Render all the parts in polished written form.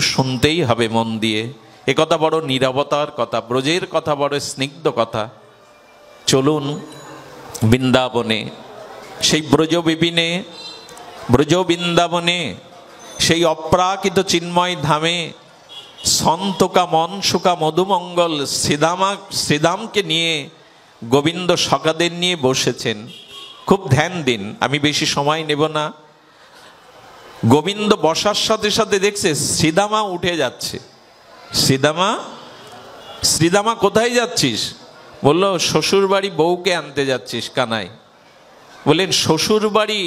একটু শুনতেই হবে মন দিয়ে। এ কথা বড় নীরবতার কথা, ব্রজের কথা বড় স্নিগ্ধ কথা। চলুন বৃন্দাবনে, সেই ব্রজবিপিনে, ব্রজ বৃন্দাবনে, সেই অপ্রাকৃত চিন্ময় ধামে সন্তকা মনসুকা মধুমঙ্গল শ্রীদামকে নিয়ে গোবিন্দ সখাদের নিয়ে বসেছেন। খুব ধ্যান দিন, আমি বেশি সময় নেব না। গোবিন্দ বসার সাথে সাথে দেখছে শ্রীদামা উঠে যাচ্ছে। শ্রীদামা কোথায় যাচ্ছিস? বলল শ্বশুর বাড়ি বউকে আনতে যাচ্ছিস কানাই। বললেন শ্বশুর বাড়ি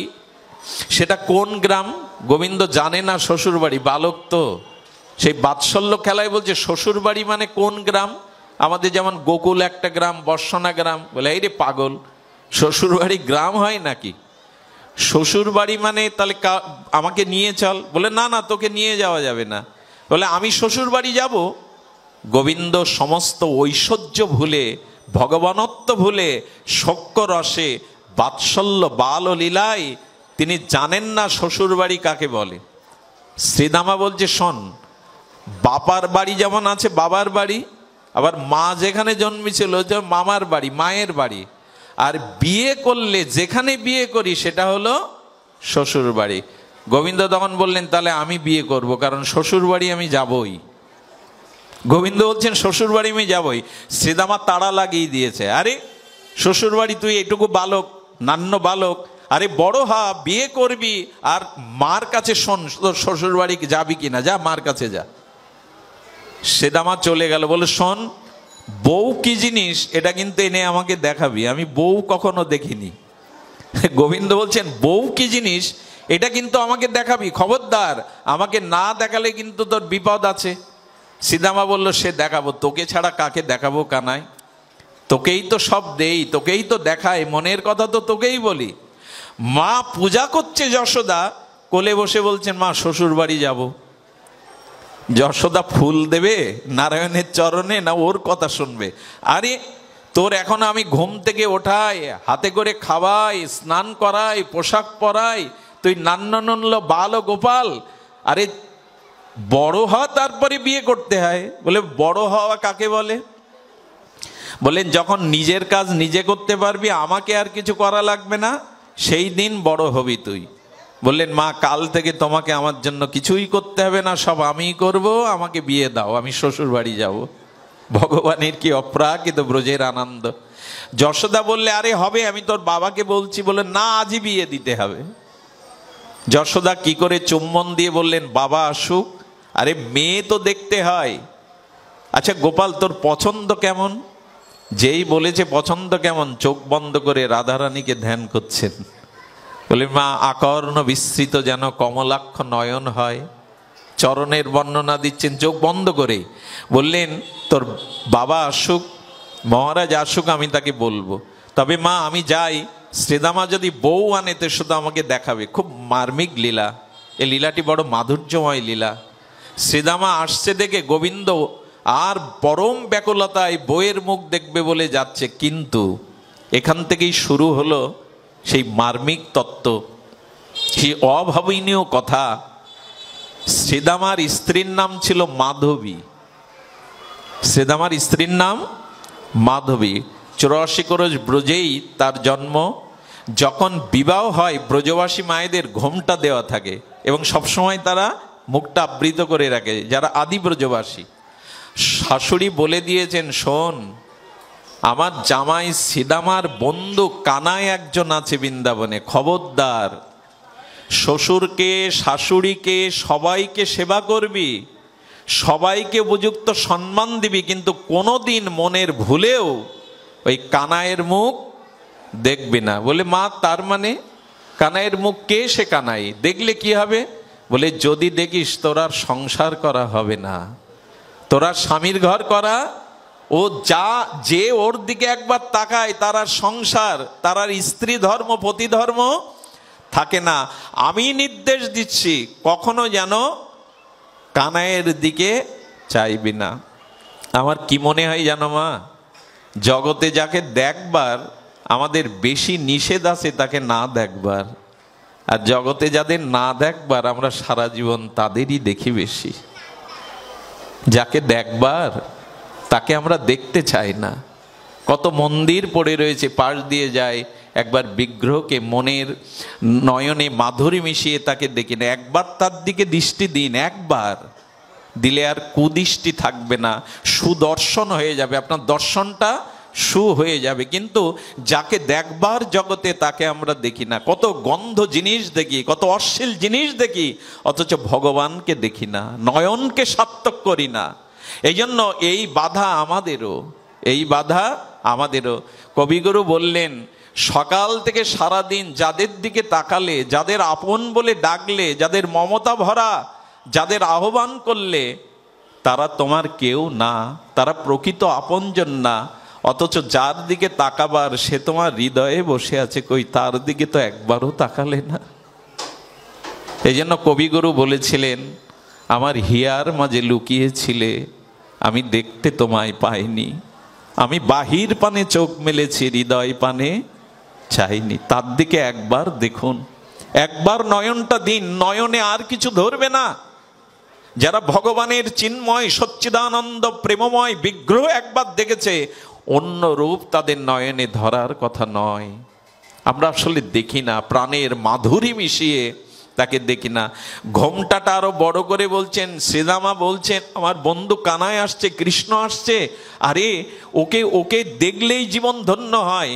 সেটা কোন গ্রাম? গোবিন্দ জানে না শ্বশুর বাড়ি, বালক তো। সেই বাৎসল্য খেলায় বলছে শ্বশুর বাড়ি মানে কোন গ্রাম? আমাদের যেমন গোকুল একটা গ্রাম, বর্ষণা গ্রাম। বলে এই রে পাগল, শ্বশুর বাড়ি গ্রাম হয় নাকি? শ্বশুর বাড়ি মানে তাহলে আমাকে নিয়ে চল। বলে না না, তোকে নিয়ে যাওয়া যাবে না। বলে আমি শ্বশুর বাড়ি যাব? গোবিন্দ সমস্ত ঐশ্বর্য ভুলে, ভগবানত্ব ভুলে, শক্য রসে, বাৎসল্য বাল ও লীলায় তিনি জানেন না শ্বশুর বাড়ি কাকে বলে। শ্রীদামা বলছে শোন, বাপার বাড়ি যেমন আছে বাবার বাড়ি, আবার মা যেখানে জন্মেছিল মামার বাড়ি, মায়ের বাড়ি, আর বিয়ে করলে যেখানে বিয়ে করি সেটা হলো শ্বশুর বাড়ি। গোবিন্দ তখন বললেন তাহলে আমি বিয়ে করব, কারণ শ্বশুর বাড়ি আমি যাবই। গোবিন্দ বলছেন শ্বশুর বাড়ি আমি যাবই। শ্রীদামা তাড়া লাগিয়ে দিয়েছে, আরে শ্বশুর বাড়ি তুই এটুকু বালক, নান্য বালক, আরে বড় হ, বিয়ে করবি, আর মার কাছে শোন তোর শ্বশুর বাড়ি যাবি কিনা, যা মার কাছে যা। শ্রীদামা চলে গেল। বলে শোন, বউ কি জিনিস এটা কিন্তু এনে আমাকে দেখাবি, আমি বউ কখনো দেখিনি। গোবিন্দ বলছেন বউ কি জিনিস এটা কিন্তু আমাকে দেখাবি, খবরদার, আমাকে না দেখালে কিন্তু তোর বিপদ আছে। শ্রীদামা বলল সে দেখাবো, তোকে ছাড়া কাকে দেখাবো কানাই? তোকেই তো সব দেই, তোকেই তো দেখাই, মনের কথা তো তোকেই বলি। মা পূজা করছে যশোদা, কোলে বসে বলছেন মা শ্বশুর বাড়ি যাব। যশোদা ফুল দেবে নারায়ণের চরণে, না ওর কথা শুনবে? আরে তোর এখন আমি ঘুম থেকে ওঠাই, হাতে করে খাওয়াই, স্নান করাই, পোশাক পরাই, তুই নান্ননল বাল গোপাল। আরে বড় হ তারপরে বিয়ে করতে হয়। বলে বড় হওয়া কাকে বলে? বলেন যখন নিজের কাজ নিজে করতে পারবি, আমাকে আর কিছু করা লাগবে না, সেই দিন বড় হবি তুই। বললেন মা কাল থেকে তোমাকে আমার জন্য কিছুই করতে হবে না, সব আমিই করব, আমাকে বিয়ে দাও, আমি শ্বশুর বাড়ি যাব। ভগবানের কি অপ্রাকৃত ব্রজের আনন্দ। যশোদা বললে আরে হবে, আমি তোর বাবাকে বলছি। বলে না, আজই বিয়ে দিতে হবে। যশোদা কি করে চুম্বন দিয়ে বললেন বাবা আসুক। আরে মেয়ে তো দেখতে হয়। আচ্ছা গোপাল তোর পছন্দ কেমন? যেই বলেছে পছন্দ কেমন, চোখ বন্ধ করে রাধারানীকে ধ্যান করছেন। বলে মা আকর্ণ বিস্তৃত যেন কমলাক্ষ নয়ন হয়, চরণের বর্ণনা দিচ্ছেন চোখ বন্ধ করে। বললেন তোর বাবা আসুক, মহারাজ আসুক, আমি তাকে বলবো। তবে মা আমি যাই, শ্রীদামা যদি বউ আনে তো শুধু আমাকে দেখাবে। খুব মার্মিক লীলা, এই লীলাটি বড় মাধুর্যময় লীলা। শ্রীদামা আসছে দেখে গোবিন্দ আর পরম ব্যাকুলতায় বইয়ের মুখ দেখবে বলে যাচ্ছে, কিন্তু এখান থেকেই শুরু হলো সেই মার্মিক তত্ত্ব, সেই অভাবনীয় কথা। শ্রীদামার স্ত্রীর নাম ছিল মাধবী। শ্রীদামার স্ত্রীর নাম মাধবী। 84 ক্রোশ ব্রজেই তার জন্ম। যখন বিবাহ হয় ব্রজবাসী মায়েদের ঘোমটা দেওয়া থাকে এবং সবসময় তারা মুখটা আবৃত করে রাখে, যারা আদি ব্রজবাসী। শাশুড়ি বলে দিয়েছেন শোন, আমার জামাই শ্রীদামার বন্ধু কানাই একজন আছে বৃন্দাবনে, খবরদার, শ্বশুরকে শাশুড়িকে সবাইকে সেবা করবি, সবাইকে উপযুক্ত সম্মান দিবি, কিন্তু কোনোদিন মনের ভুলেও ওই কানাইয়ের মুখ দেখবি না। বলে মা তার মানে কানাইয়ের মুখ কে? সে কানাই, দেখলে কি হবে? বলে যদি দেখিস তোর আর সংসার করা হবে না, তোরা স্বামীর ঘর করা, ও যা যে ওর দিকে একবার তাকায় তার আর সংসার, তার আর স্ত্রী ধর্ম পতি ধর্ম থাকে না। আমি নির্দেশ দিচ্ছি কখনো যেন কানাইয়ের দিকে চাইবি না। আমার কি মনে হয় জানো মা, জগতে যাকে দেখবার আমাদের বেশি নিষেধ আছে তাকে না দেখবার, আর জগতে যাদের না দেখবার আমরা সারা জীবন তাদেরই দেখি বেশি। যাকে দেখবার তাকে আমরা দেখতে চাই না। কত মন্দির পড়ে রয়েছে, পাশ দিয়ে যায়, একবার বিগ্রহকে মনের নয়নে মাধুরী মিশিয়ে তাকে দেখি না। একবার তার দিকে দৃষ্টি দিন, একবার দিলে আর কুদৃষ্টি থাকবে না, সুদর্শন হয়ে যাবে, আপনার দর্শনটা সু হয়ে যাবে। কিন্তু যাকে দেখবার জগতে তাকে আমরা দেখি না। কত গন্ধ জিনিস দেখি, কত অশ্লীল জিনিস দেখি, অথচ ভগবানকে দেখি না, নয়নকে সার্থক করি না। এই জন্য এই বাধা আমাদেরও, এই বাধা আমাদেরও। কবিগুরু বললেন, সকাল থেকে সারাদিন যাদের দিকে তাকালে, যাদের আপন বলে ডাকলে, যাদের মমতা ভরা, যাদের আহ্বান করলে, তারা তোমার কেউ না, তারা প্রকৃত আপনজন না। অথচ যার দিকে তাকাবার সে তোমার হৃদয়ে বসে আছে, কই তার দিকে তো একবারও তাকালে না। এই জন্য কবিগুরু বলেছিলেন, আমার হিয়ার মাঝে লুকিয়েছিলে, আমি দেখতে তোমায় পাইনি, আমি বাহির পানে চোখ মেলেছি, হৃদয় পানে চাইনি। তার দিকে একবার দেখুন, একবার নয়নটা দিন, নয়নে আর কিছু ধরবে না। যারা ভগবানের চিন্ময় সচ্চিদানন্দ প্রেমময় বিগ্রহ একবার দেখেছে, অন্য রূপ তাদের নয়নে ধরার কথা নয়। আমরা আসলে দেখি না, প্রাণের মাধুরী মিশিয়ে তাকে দেখি না। ঘোমটাটা আরো বড় করে বলছেন, শ্রীদামা বলছেন, আমার বন্ধু কানাই আসছে, কৃষ্ণ আসছে, আরে ওকে ওকে দেখলেই জীবন ধন্য হয়।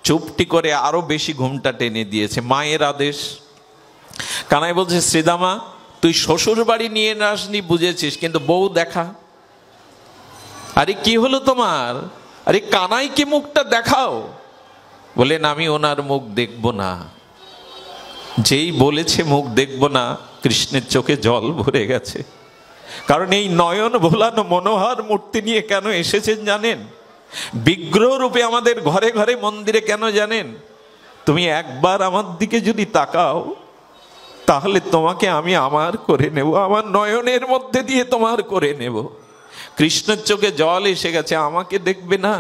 চুপটি করে আরো বেশি ঘুমটা টেনে দিয়েছে, মায়ের আদেশ। কানাই বলছে, শ্রীদামা তুই শ্বশুর বাড়ি নিয়ে আসনি বুঝেছিস, কিন্তু বউ দেখা। আরে কি হলো তোমার? আরে কানাইকে মুখটা দেখাও। বলেন, আমি ওনার মুখ দেখব না। যেই বলেছে মুখ দেখব না, কৃষ্ণের চোখে জল ভরে গেছে। কারণ এই নয়ন ভোলানো মনোহর মূর্তি নিয়ে কেন এসেছেন জানেন? বিগ্রহ রূপে আমাদের ঘরে ঘরে মন্দিরে কেন জানেন? তুমি একবার আমার দিকে যদি তাকাও, তাহলে তোমাকে আমি আমার করে নেব, আমার নয়নের মধ্যে দিয়ে তোমার করে নেব। কৃষ্ণের চোখে জল এসে গেছে, আমাকে দেখবে না?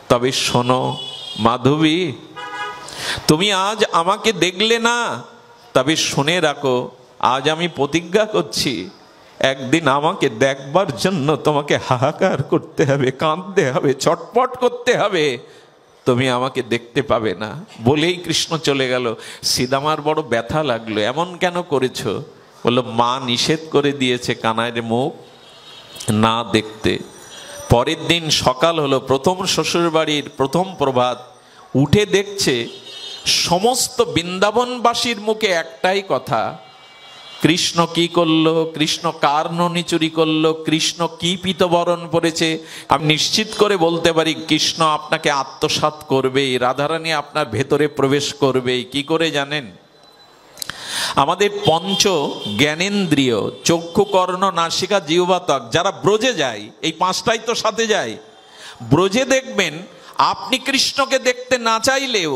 তবে শোনো মাধবী, তুমি আজ আমাকে দেখলে না, তবে শুনে রাখো, আজ আমি প্রতিজ্ঞা করছি, একদিন আমাকে দেখবার জন্য তোমাকে হাহাকার করতে হবে, কাঁদতে হবে, ছটপট করতে হবে, তুমি আমাকে দেখতে পাবে না। বলেই কৃষ্ণ চলে গেল। শ্রীদামার বড় ব্যথা লাগলো, এমন কেন করেছো? বললো, মা নিষেধ করে দিয়েছে কানাইয়ের মুখ না দেখতে। পরের দিন সকাল হলো, প্রথম শ্বশুর বাড়ির প্রথম প্রভাত, উঠে দেখছে সমস্ত বৃন্দাবনবাসীর মুখে একটাই কথা, কৃষ্ণ কি করলো, কৃষ্ণ কার ননি চুরি করলো, কৃষ্ণ কি পীতবরণ পরেছে। আমি নিশ্চিত করে বলতে পারি, কৃষ্ণ আপনাকে আত্মসাৎ করবেই, রাধারানী আপনার ভেতরে প্রবেশ করবেই। কি করে জানেন? আমাদের পঞ্চ জ্ঞানেন্দ্রিয়, চক্ষু, কর্ণ, নাসিকা, জিহ্বা, ত্বক, যারা ব্রজে যায়, এই পাঁচটাই তো সাথে যায়। ব্রজে দেখবেন, আপনি কৃষ্ণকে দেখতে না চাইলেও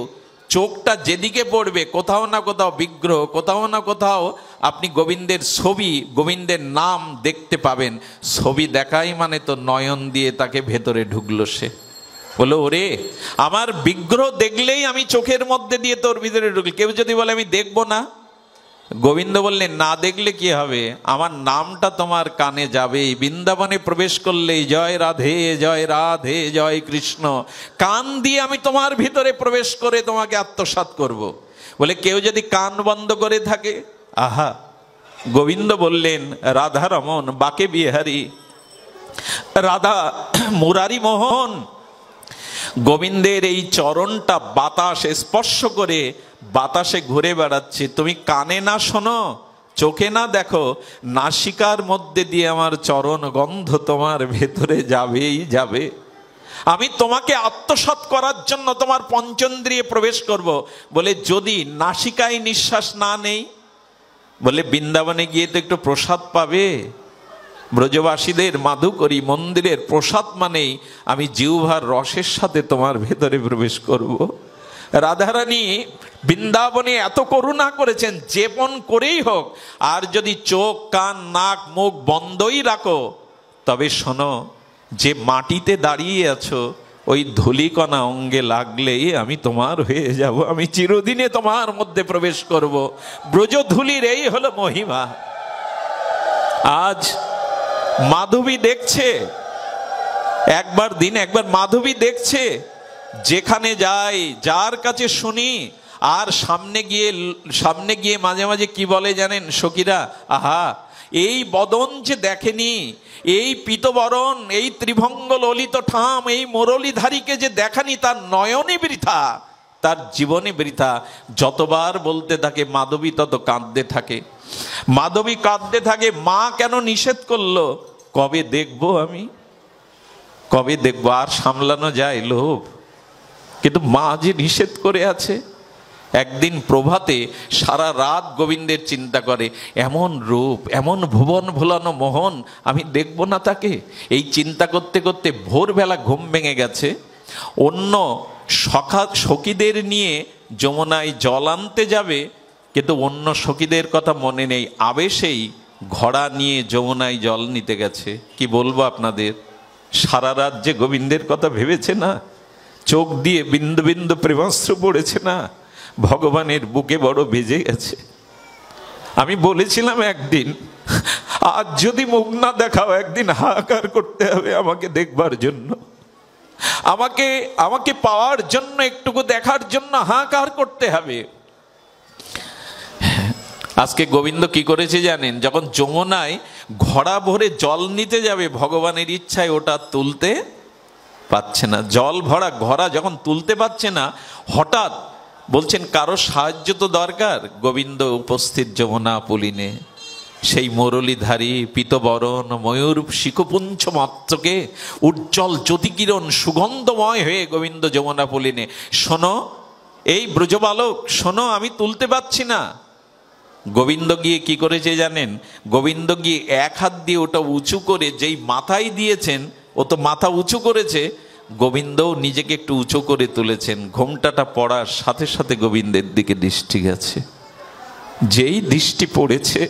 চোখটা যেদিকে পড়বে, কোথাও না কোথাও বিগ্রহ, কোথাও না কোথাও আপনি গোবিন্দের ছবি, গোবিন্দের নাম দেখতে পাবেন। ছবি দেখাই মানে তো নয়ন দিয়ে তাকে ভেতরে ঢুকলো সে। বলো, ওরে আমার বিগ্রহ দেখলেই আমি চোখের মধ্যে দিয়ে তোর ভিতরে ঢুকলি। কেউ যদি বলে আমি দেখবো না, গোবিন্দ বললেন, না দেখলে কি হবে, আমার নামটা তোমার কানে যাবে। বৃন্দাবনে প্রবেশ করলেই জয় রাধে জয় রাধে জয় কৃষ্ণ, কান দিয়ে আমি তোমার ভিতরে প্রবেশ করে তোমাকে আত্মসাৎ করব। বলে, কেউ যদি কান বন্ধ করে থাকে, আহা, গোবিন্দ বললেন, রাধা রমন বাকে বিহারী, রাধা মুরারি মোহন। গোবিন্দের এই চরণটা বাতাস স্পর্শ করে বাতাসে ঘুরে বেড়াচ্ছে। তুমি কানে না শোনো, চোখে না দেখো, নাসিকার মধ্যে দিয়ে আমার চরণ গন্ধ তোমার ভেতরে যাবেই যাবে। আমি তোমাকে আত্মসাৎ করার জন্য তোমার পঞ্চেন্দ্রিয়ে প্রবেশ করব। বলে, যদি নাসিকায় নিঃশ্বাস না নেই, বলে বৃন্দাবনে গিয়ে তো একটু প্রসাদ পাবে। ব্রজবাসীদের মাধুকরী মন্দিরের প্রসাদ মানেই আমি জিহ্বার রসের সাথে তোমার ভেতরে প্রবেশ করব। রাধারানী বৃন্দাবনে এত করুণা করেছেন, যেমন করেই হোক। আর যদি চোখ, কান, নাক, মুখ বন্ধই রাখো, তবে শোনো, যে মাটিতে দাঁড়িয়ে আছো, ওই ধূলিকণা অঙ্গে লাগলেই আমি তোমার হয়ে যাব, আমি চিরদিনে তোমার মধ্যে প্রবেশ করব। ব্রজধূলির এই হলো মহিমা। আজ মাধবী দেখছে, একবার দিন একবার মাধবী দেখছে, যেখানে যাই যার কাছে শুনি, আর সামনে গিয়ে মাঝে মাঝে কি বলে জানেন সখীরা, আহা এই বদন যে দেখেনি, এই পীতবরণ, এই ত্রিভঙ্গ ললিত ঠাম, এই মুরলীধারীকে যে দেখানি, তার নয়নে বৃথা, তার জীবনে বৃথা। যতবার বলতে থাকে মাধবী তত কাঁদতে থাকে, মাধবী কাঁদতে থাকে। মা কেন নিষেধ করলো? কবে দেখবো আমি, কবে দেখবো? আর সামলানো যায় লোভ, কিন্তু মা যে নিষেধ করে আছে। একদিন প্রভাতে সারা রাত গোবিন্দের চিন্তা করে, এমন রূপ, এমন ভুবন ভোলানো মোহন, আমি দেখব না তাকে? এই চিন্তা করতে করতে ভোরবেলা ঘুম ভেঙে গেছে। অন্য সখীদের নিয়ে যমুনায় জল আনতে যাবে, কিন্তু অন্য সখীদের কথা মনে নেই, আবেশেই ঘোড়া নিয়ে যমুনায় জল নিতে গেছে। কি বলবো আপনাদের, সারা রাত যে গোবিন্দের কথা ভেবেছে না, চোখ দিয়ে বিন্দু বিন্দু প্রেমাস্ত্র পড়েছে না, ভগবানের বুকে বড় বেজে গেছে। আমি বলেছিলাম একদিন, আজ যদি মুখ না দেখাও, একদিন হাহাকার করতে হবে আমাকে দেখবার জন্য, আমাকে পাওয়ার জন্য, একটুকু দেখার জন্য হাহাকার করতে হবে। আজকে গোবিন্দ কি করেছে জানেন? যখন যমুনায় ঘোড়া ভরে জল নিতে যাবে, ভগবানের ইচ্ছায় ওটা তুলতে পারছে না। জল ভরা ঘোড়া যখন তুলতে পারছে না, হঠাৎ বলছেন কারো সাহায্য তো দরকার। গোবিন্দ উপস্থিত যমুনা পুলিনে, সেই মুরলীধারী পীতবরণ ময়ূর শিখপুঞ্জ মাত্রকে উজ্জ্বল জ্যোতিকিরণ সুগন্ধময় হয়ে গোবিন্দ যমুনা পুলিনে। শোনো এই ব্রজবালক, শোনো আমি তুলতে পারছি না। গোবিন্দ গিয়ে কি করেছে জানেন? গোবিন্দ গিয়ে এক হাত দিয়ে ওটা উঁচু করে, যেই মাথায় দিয়েছেন ও তো মাথা উঁচু করেছে, গোবিন্দও নিজেকে একটু উঁচু করে তুলেছেন। ঘোমটাটা পড়ার সাথে সাথে গোবিন্দের দিকে দৃষ্টি গেছে। যেই দৃষ্টি পড়েছে,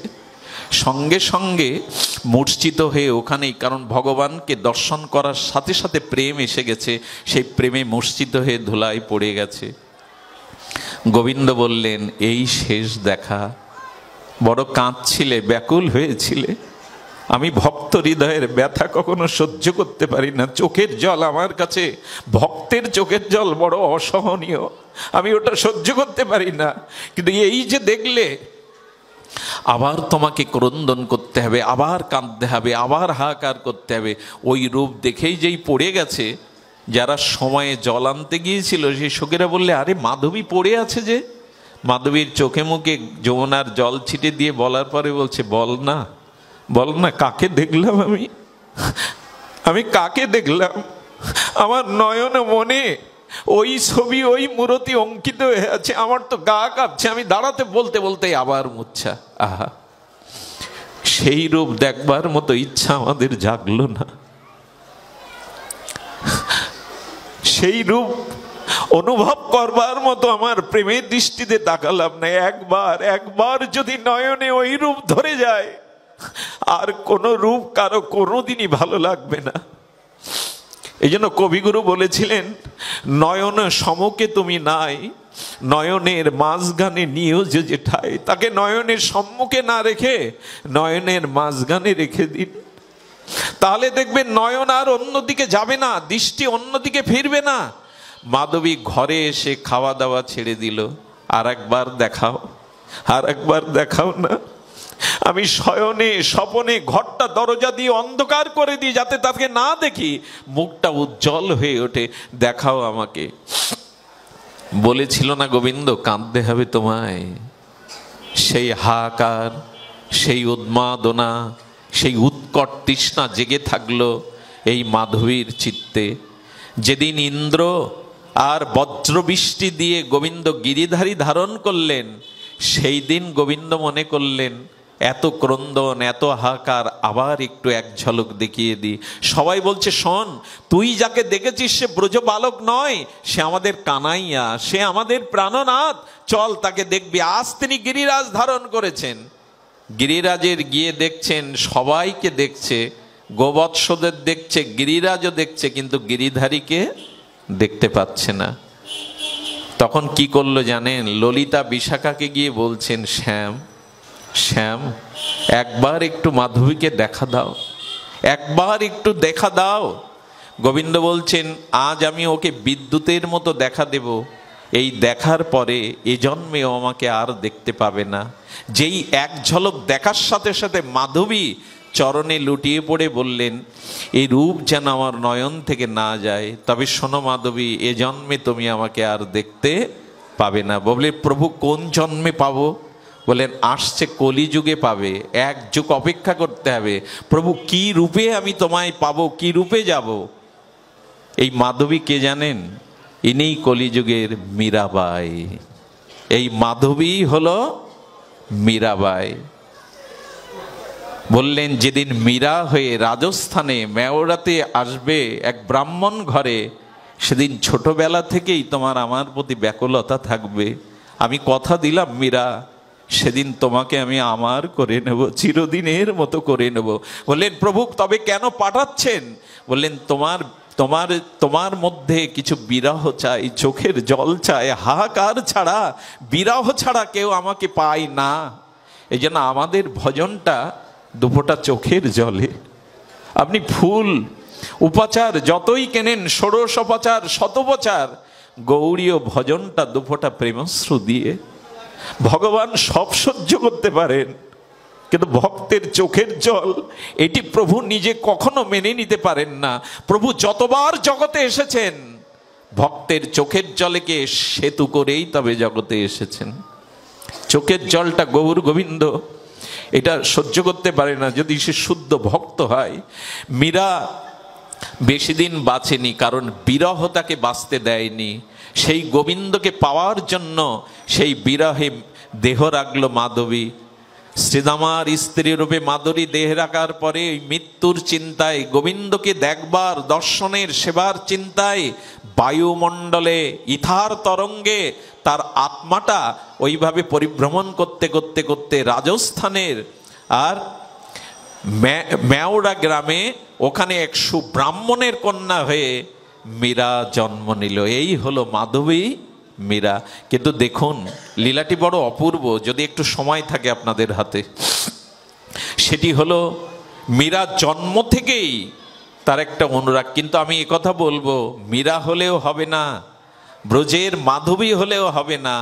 সঙ্গে সঙ্গে মূর্ছিত হয়ে ওখানেই, কারণ ভগবানকে দর্শন করার সাথে সাথে প্রেম এসে গেছে, সেই প্রেমে মূর্ছিত হয়ে ধুলায় পড়ে গেছে। গোবিন্দ বললেন, এই শেষ দেখা। বড় কাঁদছিলে, ব্যাকুল হয়েছিলে। আমি ভক্ত হৃদয়ের ব্যথা কখনো সহ্য করতে পারি না। চোখের জল আমার কাছে, ভক্তের চোখের জল বড় অসহনীয়, আমি ওটা সহ্য করতে পারি না। কিন্তু এই যে দেখলে, আবার তোমাকে ক্রন্দন করতে হবে, আবার কাঁদতে হবে, আবার হাহাকার করতে হবে। ওই রূপ দেখেই যেই পড়ে গেছে, যারা সময়ে জল আনতে গিয়েছিল সেই সখীরা বললে, আরে মাধবী পড়ে আছে যে। মাধবীর চোখে মুখে যমুনার জল ছিটে দিয়ে বলার পরে বলছে, বল না, বল না, কাকে দেখলাম আমি কাকে দেখলাম? আমার নয়ন মনে ওই ছবি, ওই মূর্তি অঙ্কিত হয়ে আছে। আমার তো গা কাঁপছে, আমি দাঁড়াতে বলতে বলতে আবার মূর্ছা। আহা, সেই রূপ দেখবার মতো ইচ্ছা আমাদের জাগলো না, সেই রূপ অনুভব করবার মতো আমার প্রেমের দৃষ্টিতে তাকালাম না। একবার যদি নয়নে ওই রূপ ধরে যায়, আর কোন রূপ কারো কোনোদিনই ভালো লাগবে না। এই জন্য কবিগুরু বলেছিলেন, নয়ন সমকে তুমি নাই, নয়নের মাঝখানে নিয়োজ যেঠাই। তাকে নয়নের সম্মুখে না রেখে নয়নের মাঝখানে রেখে দিন, তাহলে দেখবেন নয়ন আর অন্যদিকে যাবে না, দৃষ্টি অন্যদিকে ফিরবে না। মাধবী ঘরে এসে খাওয়া দাওয়া ছেড়ে দিল। আর একবার দেখাও, আর একবার দেখাও না। আমি শয়নে স্বপনে ঘরটা দরজা দিয়ে অন্ধকার করে দিই, যাতে তাকে না দেখি, মুখটা উজ্জ্বল হয়ে ওঠে, দেখাও আমাকে। বলেছিল না গোবিন্দ, কাঁদতে হবে তোমায়। সেই হাহাকার, সেই উন্মাদনা, সেই উৎকট তৃষ্ণা জেগে থাকলো এই মাধবীর চিত্তে। যেদিন ইন্দ্র আর বজ্রবৃষ্টি দিয়ে গোবিন্দ গিরিধারী ধারণ করলেন, সেই দিন গোবিন্দ মনে করলেন, এত ক্রন্দন, এত হাহাকার, আবার একটু এক ঝলক দেখিয়ে দিই। সবাই বলছে, শোন, তুই যাকে দেখেছিস সে ব্রজ বালক নয়, সে আমাদের কানাইয়া, সে আমাদের প্রাণনাথ, চল তাকে দেখবি। আজ তিনি গিরিরাজ ধারণ করেছেন। গিরিরাজের গিয়ে দেখছেন, সবাইকে দেখছে, গোবৎসদের দেখছে, গিরিরাজও দেখছে, কিন্তু গিরিধারীকে দেখতে পাচ্ছে না। তখন কি করলো জানেন? ললিতা বিশাখাকে গিয়ে বলছেন, শ্যাম, শ্যাম, একবার একটু মাধবীকে দেখা দাও, একবার একটু দেখা দাও। গোবিন্দ বলছেন, আজ আমি ওকে বিদ্যুতের মতো দেখা দেব, এই দেখার পরে এ জন্মেও আমাকে আর দেখতে পাবে না। যেই এক ঝলক দেখার সাথে সাথে মাধবী চরণে লুটিয়ে পড়ে বললেন, এই রূপ যেন আমার নয়ন থেকে না যায়, তবে শোনো মাধবী, এ জন্মে তুমি আমাকে আর দেখতে পাবে না। বলে, প্রভু কোন জন্মে পাবো? বলেন, আসছে কলিযুগে পাবে, এক যুগ অপেক্ষা করতে হবে। প্রভু কি রূপে আমি তোমায় পাবো, কি রূপে যাব? এই মাধবী কে জানেন? ইনিই কলিযুগের মীরাবাই। এই মাধবী হলো মীরাবাই। বললেন, যেদিন মীরা হয়ে রাজস্থানে মেওড়াতে আসবে এক ব্রাহ্মণ ঘরে, সেদিন ছোটবেলা থেকেই তোমার আমার প্রতি ব্যাকুলতা থাকবে। আমি কথা দিলাম মীরা, সেদিন তোমাকে আমি আমার করে নেব, চিরদিনের মতো করে নেব। বললেন, প্রভু তবে কেন পাঠাচ্ছেন? বললেন, তোমার মধ্যে কিছু বিরহ চাই, চোখের জল চাই, হাহাকার ছাড়া, বিরহ ছাড়া কেউ আমাকে পায় না। এই জন্য আমাদের ভজনটা দুফোঁটা চোখের জলে। আপনি ফুল উপাচার যতই কেনেন, ষোড়শোপচার শতোপচার, গৌরীয় ভজনটা দুফোঁটা প্রেমশ্রু দিয়ে। ভগবান সব সহ্য করতে পারেন, কিন্তু ভক্তের চোখের জল এটি প্রভু নিজে কখনো মেনে নিতে পারেন না। প্রভু যতবার জগতে এসেছেন, ভক্তের চোখের জলকে সেতু করেই তবে জগতে এসেছেন। চোখের জলটা গৌর গোবিন্দ এটা সহ্য করতে পারে না, যদি সে শুদ্ধ ভক্ত হয়। মীরা বেশি দিন বাঁচেনি, কারণ বিরহ তাকে বাঁচতে দেয়নি। সেই গোবিন্দকে পাওয়ার জন্য সেই বিরহে দেহ রাখলো মাধবী। শ্রীদামার স্ত্রী রূপে মাধুরী দেহ রাখার পরে মৃত্যুর চিন্তায়, গোবিন্দকে দেখবার, দর্শনের, সেবার চিন্তায় বায়ুমণ্ডলে ইথার তরঙ্গে তার আত্মাটা ওইভাবে পরিভ্রমণ করতে করতে করতে রাজস্থানের আর মেওড়া গ্রামে ওখানে এক সুব্রাহ্মণের কন্যা হয়ে মীরা জন্ম নিল। এই হলো মাধবী মীরা। কিন্তু দেখুন, লীলাটি বড় অপূর্ব, যদি একটু সময় থাকে আপনাদের হাতে। সেটি হলো, মীরা জন্ম থেকেই তার একটা অনুরাগ। কিন্তু আমি একথা বলবো, মীরা হলেও হবে না, ব্রজের মাধবী হলেও হবে না।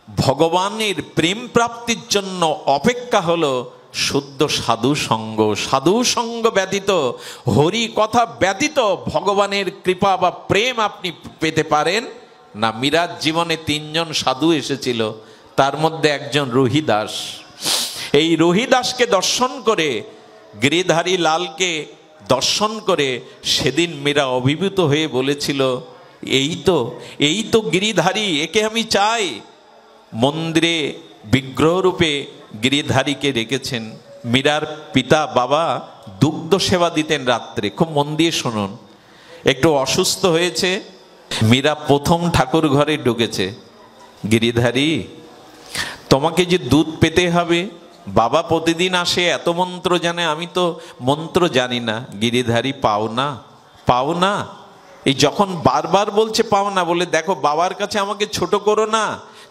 ভগবানের প্রেম প্রাপ্তির জন্য অপেক্ষা হলো শুদ্ধ সাধু সঙ্গ। সাধু সঙ্গ ব্যতীত, হরি কথা ব্যতীত ভগবানের কৃপা বা প্রেম আপনি পেতে পারেন না। মীরার জীবনে 3 জন সাধু এসেছিল, তার মধ্যে একজন রোহিদাস। এই রোহিদাসকে দর্শন করে, গিরিধারী লালকে দর্শন করে সেদিন মীরা অভিভূত হয়ে বলেছিল, এই তো গিরিধারী, একে আমি চাই। মন্দিরে বিগ্রহরূপে গিরিধারীকে রেখেছেন। মীরার পিতা বাবা দুগ্ধ সেবা দিতেন রাত্রে। খুব মন দিয়ে শুনুন। একটু অসুস্থ হয়েছে, মীরা প্রথম ঠাকুর ঘরে ঢুকেছে। গিরিধারী, তোমাকে যে দুধ পেতে হবে, বাবা প্রতিদিন আসে, এত মন্ত্র জানে, আমি তো মন্ত্র জানি না। গিরিধারী, পাও না। এই যখন বারবার বলছে পাও না, বলে দেখো বাবার কাছে আমাকে ছোট করো না।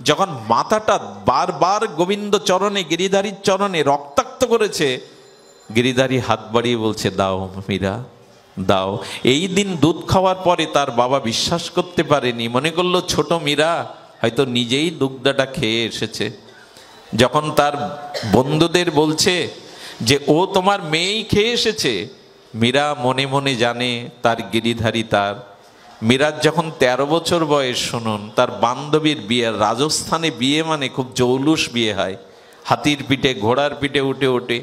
যখন মাথাটা বারবার গোবিন্দ চরণে, গিরিধারীর চরণে রক্তাক্ত করেছে, গিরিধারী হাত বাড়িয়ে বলছে, দাও মীরা, দাও। এই দিন দুধ খাওয়ার পরে তার বাবা বিশ্বাস করতে পারেনি, মনে করলো ছোট মীরা হয়তো নিজেই দুগ্ধটা খেয়ে এসেছে। যখন তার বন্ধুদের বলছে যে ও তোমার মেয়েই খেয়ে এসেছে, মীরা মনে মনে জানে তার গিরিধারী তার। মীরার যখন 13 বছর বয়স, শুনুন, তার বান্ধবীর বিয়ে। রাজস্থানে বিয়ে মানে খুব জৌলুস বিয়ে হয়, হাতির পিঠে ঘোড়ার পিঠে উঠে ওঠে।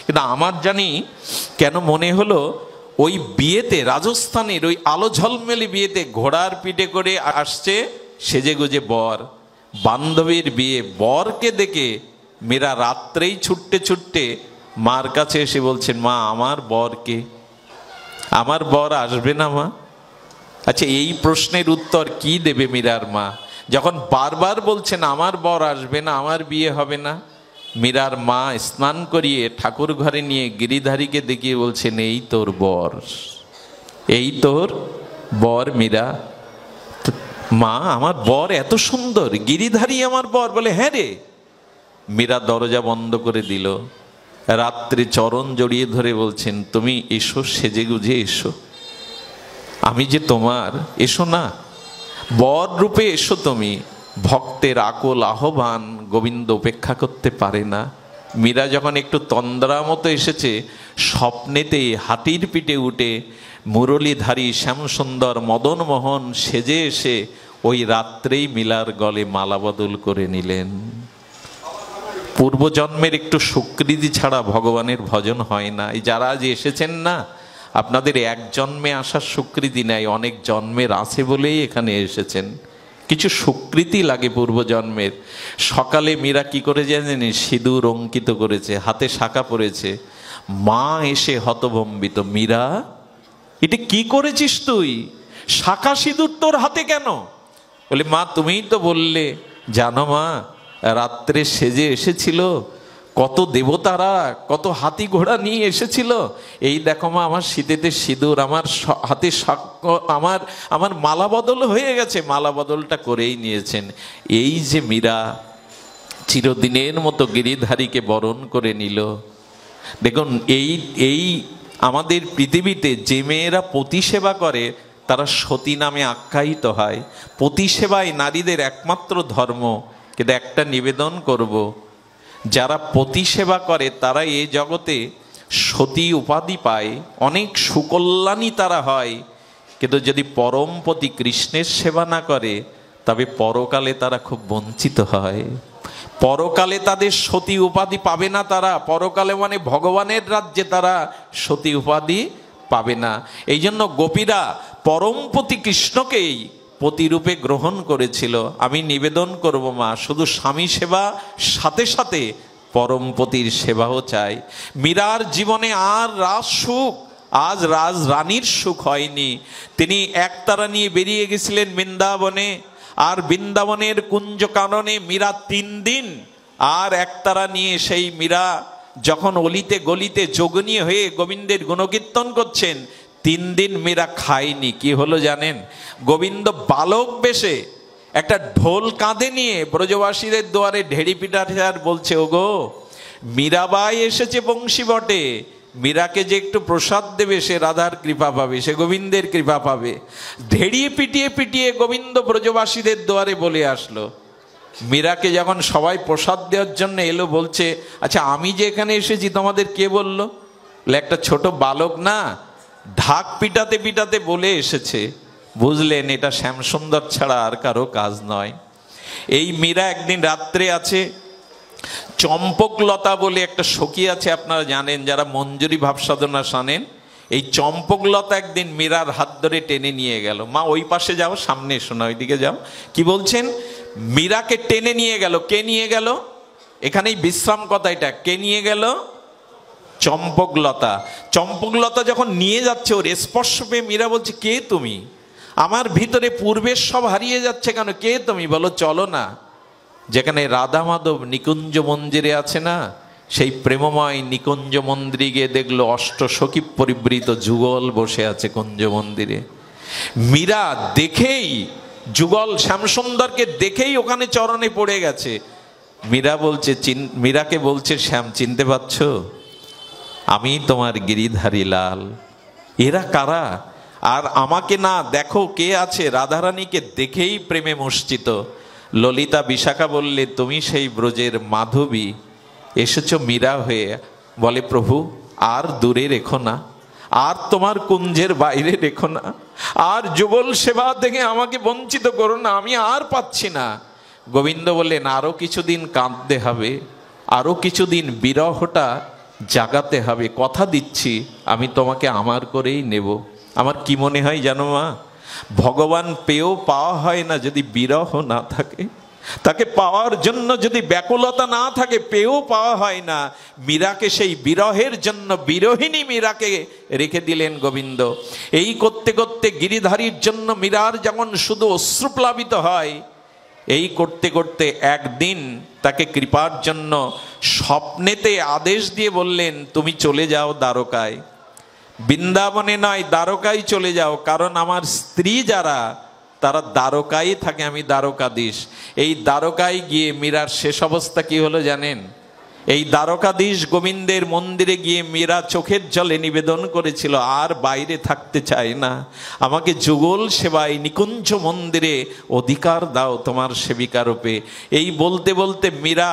কিন্তু আমার জানি কেন মনে হলো, ওই বিয়েতে, রাজস্থানের ওই আলো ঝলমেলে বিয়েতে ঘোড়ার পিঠে করে আসছে সেজে গুজে বর। বান্ধবীর বিয়ে, বরকে দেখে মীরা রাত্রেই ছুটতে ছুটতে মার কাছে এসে বলছেন, মা আমার বরকে, আমার বর আসবে না মা? আচ্ছা, এই প্রশ্নের উত্তর কি দেবে মীরার মা যখন বারবার বলছেন আমার বর আসবে না, আমার বিয়ে হবে না? মীরার মা স্নান করিয়ে ঠাকুর ঘরে নিয়ে গিরিধারীকে দেখিয়ে বলছেন, এই তোর বর, এই তোর বর মীরা। মা, আমার বর এত সুন্দর, গিরিধারী আমার বর? বলে হ্যাঁ রে। মীরা দরজা বন্ধ করে দিল। রাত্রে চরণ জড়িয়ে ধরে বলছেন, তুমি এসো, সেজে গুজে এসো, আমি যে তোমার, এসো না, বর রূপে এসো তুমি। ভক্তের আকুল আহ্বান গোবিন্দ উপেক্ষা করতে পারে না। মীরা যখন একটু তন্দ্রা মতো এসেছে, স্বপ্নেতে হাতির পিঠে উঠে মুরলীধারী শ্যামসুন্দর মদনমোহন সেজে এসে ওই রাত্রেই মিলার গলে মালা বদল করে নিলেন। পূর্বজন্মের একটু স্বীকৃতি ছাড়া ভগবানের ভজন হয় না। এই যারা আজ এসেছেন না, আপনাদের এক জন্মে আসার স্বীকৃতি নেই, অনেক জন্মের আছে বলেই এখানে এসেছেন। কিছু স্বীকৃতি লাগে পূর্বজন্মের। সকালে মীরা কি করে জানেন? সিঁদুর অঙ্কিত করেছে, হাতে শাঁখা পরেছে। মা এসে হতভম্বিত, মীরা এটা কি করেছিস তুই? শাঁখা সিঁদুর তোর হাতে কেন? বলে, মা তুমিই তো বললে। জানো মা, রাত্রে সেজে এসেছিল কত দেবতারা, কত হাতি ঘোড়া নিয়ে এসেছিল। এই দেখো মা, আমার শীতেতে সিঁদুর, আমার হাতে আমার মালা বদল হয়ে গেছে। মালা বদলটা করেই নিয়েছেন। এই যে মীরা চিরদিনের মতো গিরিধারীকে বরণ করে নিল। দেখুন, এই আমাদের পৃথিবীতে যে মেয়েরা পতি সেবা করে তারা সতী নামে আখ্যায়িত হয়। পতি সেবাই নারীদের একমাত্র ধর্ম। কিন্তু একটা নিবেদন করব, যারা পতি সেবা করে তারা এই জগতে সতী উপাধি পায়, অনেক সুকল্যাণী তারা হয়। কিন্তু যদি পরমপতি কৃষ্ণের সেবা না করে তবে পরকালে তারা খুব বঞ্চিত হয়। পরকালে তাদের সতী উপাধি পাবে না তারা। পরকালে মানে ভগবানের রাজ্যে তারা সতী উপাধি পাবে না। এই জন্য গোপীরা পরমপতি কৃষ্ণকেই পতিরূপে গ্রহণ করেছিল। আমি নিবেদন করব মা, শুধু স্বামী সেবা সাথে সাথে পরমপতির সেবাও চাই। মীরার জীবনে আর রাজ সুখ, আজ রাজ রানীর সুখ হয়নি। তিনি একতারা নিয়ে বেরিয়ে গেছিলেন বৃন্দাবনে, আর বৃন্দাবনের কুঞ্জ কাননে মীরা 3 দিন আর একতারা নিয়ে সেই মীরা যখন অলিতে গলিতে যোগনী হয়ে গোবিন্দের গুণকীর্তন করছেন, 3 দিন মীরা খায়নি। কি হলো জানেন? গোবিন্দ বালক বেশে একটা ঢোল কাঁধে নিয়ে ব্রজবাসীদের দুয়ারে ঢেড়ি পিটাছে আর বলছে, ওগো মীরাবাই এসেছে বংশী বটে, মীরাকে যে একটু প্রসাদ দেবে সে রাধার কৃপা পাবে, সে গোবিন্দের কৃপা পাবে। ঢেড়িয়ে পিটিয়ে পিটিয়ে গোবিন্দ ব্রজবাসীদের দুয়ারে বলে আসলো। মীরাকে যখন সবাই প্রসাদ দেওয়ার জন্য এলো, বলছে, আচ্ছা আমি যে এখানে এসেছি তোমাদের কে বললো? একটা ছোট বালক না, ঢাক পিটাতে পিটাতে বলে এসেছে। বুঝলেন, এটা শ্যামসুন্দর ছাড়া আর কারো কাজ নয়। এই মীরা একদিন রাত্রে আছে, চম্পকলতা বলে একটা সখী আছে, আপনারা জানেন যারা মঞ্জুরি ভাবসাধনা শানেন। এই চম্পকলতা একদিন মীরার হাত ধরে টেনে নিয়ে গেল। মা ওই পাশে যাও, সামনে এসো না, ওইদিকে যাও। কি বলছেন? মীরাকে টেনে নিয়ে গেল। কে নিয়ে গেল? এখানেই বিশ্রাম কথা। এটা কে নিয়ে গেল? চম্পকলতা। চম্পকলতা যখন নিয়ে যাচ্ছে, ওর স্পর্শ পেয়ে মীরা বলছে, কে তুমি? আমার ভিতরে পূর্বের সব হারিয়ে যাচ্ছে কেন? কে তুমি? বলো চলো না, যেখানে রাধা মাধব নিকুঞ্জ মন্দিরে আছে না, সেই প্রেমময় নিকুঞ্জ মন্দিরে গিয়ে দেখলো অষ্টসখী পরিবৃত যুগল বসে আছে কুঞ্জ মন্দিরে। মীরা দেখেই, যুগল শ্যামসুন্দরকে দেখেই ওখানে চরণে পড়ে গেছে। মীরাকে বলছে, শ্যাম চিনতে পারছো? আমি তোমার গিরিধারী লাল। এরা কারা? আর আমাকে না দেখো কে আছে? রাধারানীকে দেখেই প্রেমে মূর্ছিত। ললিতা বিশাখা বললে, তুমি সেই ব্রজের মাধবী, এসেছো মীরা হয়ে। বলে, প্রভু আর দূরে রেখো না, আর তোমার কুঞ্জের বাইরে রেখো না, আর যুগল সেবা থেকে আমাকে বঞ্চিত করো না, আমি আর পাচ্ছি না। গোবিন্দ বললেন, আরো কিছুদিন কাঁদতে হবে, আরো কিছুদিন বিরহটা জাগাতে হবে। কথা দিচ্ছি আমি তোমাকে আমার করেই নেব। আমার কি মনে হয় জানো মা, ভগবান পেয়েও পাওয়া হয় না যদি বিরহ না থাকে। তাকে পাওয়ার জন্য যদি ব্যাকুলতা না থাকে, পেয়েও পাওয়া হয় না। মীরাকে সেই বিরহের জন্য বিরহিনী মীরাকে রেখে দিলেন গোবিন্দ। এই করতে করতে গিরিধারীর জন্য মীরার যেমন শুধু অশ্রুপ্লাবিত হয়, এই করতে করতে একদিন তাকে কৃপার জন্য স্বপ্নেতে আদেশ দিয়ে বললেন, তুমি চলে যাও দ্বারকায়। বৃন্দাবনে নয়, দ্বারকায় চলে যাও, কারণ আমার স্ত্রী যারা তারা দ্বারকায় থাকে, আমি দ্বারকাধীশ। এই দ্বারকায় গিয়ে মীরার শেষ অবস্থা কি হলো জানেন? এই দ্বারকাধীশ গোবিন্দের মন্দিরে গিয়ে মীরা চোখের জলে নিবেদন করেছিল, আর বাইরে থাকতে চায় না, আমাকে যুগল সেবায় নিকুঞ্জ মন্দিরে অধিকার দাও তোমার সেবিকা রূপে। এই বলতে বলতে মীরা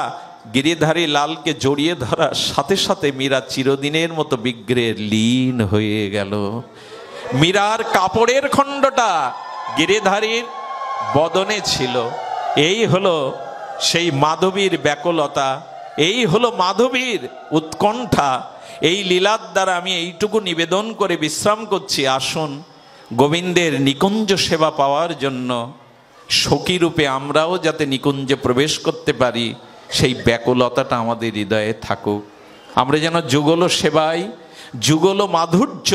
গিরিধারী লালকে জড়িয়ে ধরার সাথে সাথে মীরা চিরদিনের মতো বিগ্রহে লীন হয়ে গেল। মীরার কাপড়ের খণ্ডটা গিরিধারীর বদনে ছিল। এই হলো সেই মাধবীর ব্যাকুলতা, এই হলো মাধবীর উৎকণ্ঠা। এই লীলার দ্বারা আমি এইটুকু নিবেদন করে বিশ্রাম করছি, আসুন গোবিন্দের নিকুঞ্জ সেবা পাওয়ার জন্য সখী রূপে আমরাও যাতে নিকুঞ্জে প্রবেশ করতে পারি, সেই ব্যাকুলতাটা আমাদের হৃদয়ে থাকুক। আমরা যেন যুগল সেবায়, যুগল মাধুর্য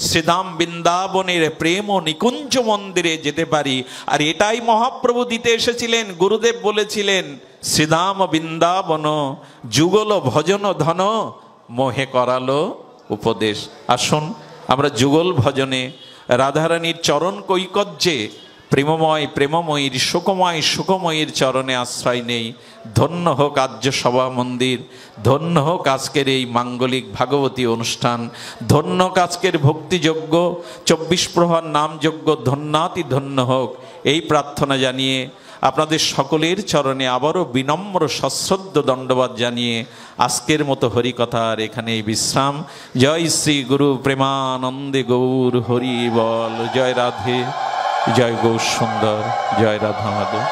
শ্রীধাম বৃন্দাবনের প্রেম ও নিকুঞ্জ মন্দিরে যেতে পারি। আর এটাই মহাপ্রভু দিতে এসেছিলেন। গুরুদেব বলেছিলেন, শ্রীধাম বৃন্দাবন যুগল ভজন ধন মোহে করালো উপদেশ। আসুন আমরা যুগল ভজনে রাধারানীর চরণ কৈকর্যে প্রেমময় প্রেমময়ীর শোকময় শোকময়ীর চরণে আশ্রয় নেই। ধন্য হোক আর্য সভা মন্দির, ধন্য হোক আজকের এই মাঙ্গলিক ভাগবতী অনুষ্ঠান, ধন্য হোক আজকের ভক্তিযজ্ঞ, 24 প্রহর নামযজ্ঞ, ধন্যাতি ধন্য হোক। এই প্রার্থনা জানিয়ে আপনাদের সকলের চরণে আবারও বিনম্র সশ্রদ্ধ দণ্ডবাদ জানিয়ে আজকের মতো হরিকথার এখানেই বিশ্রাম। জয় শ্রী গুরু প্রেমানন্দে গৌর হরি বল। জয় রাধে, জয় গৌর সুন্দর, জয় রাধা মাধব।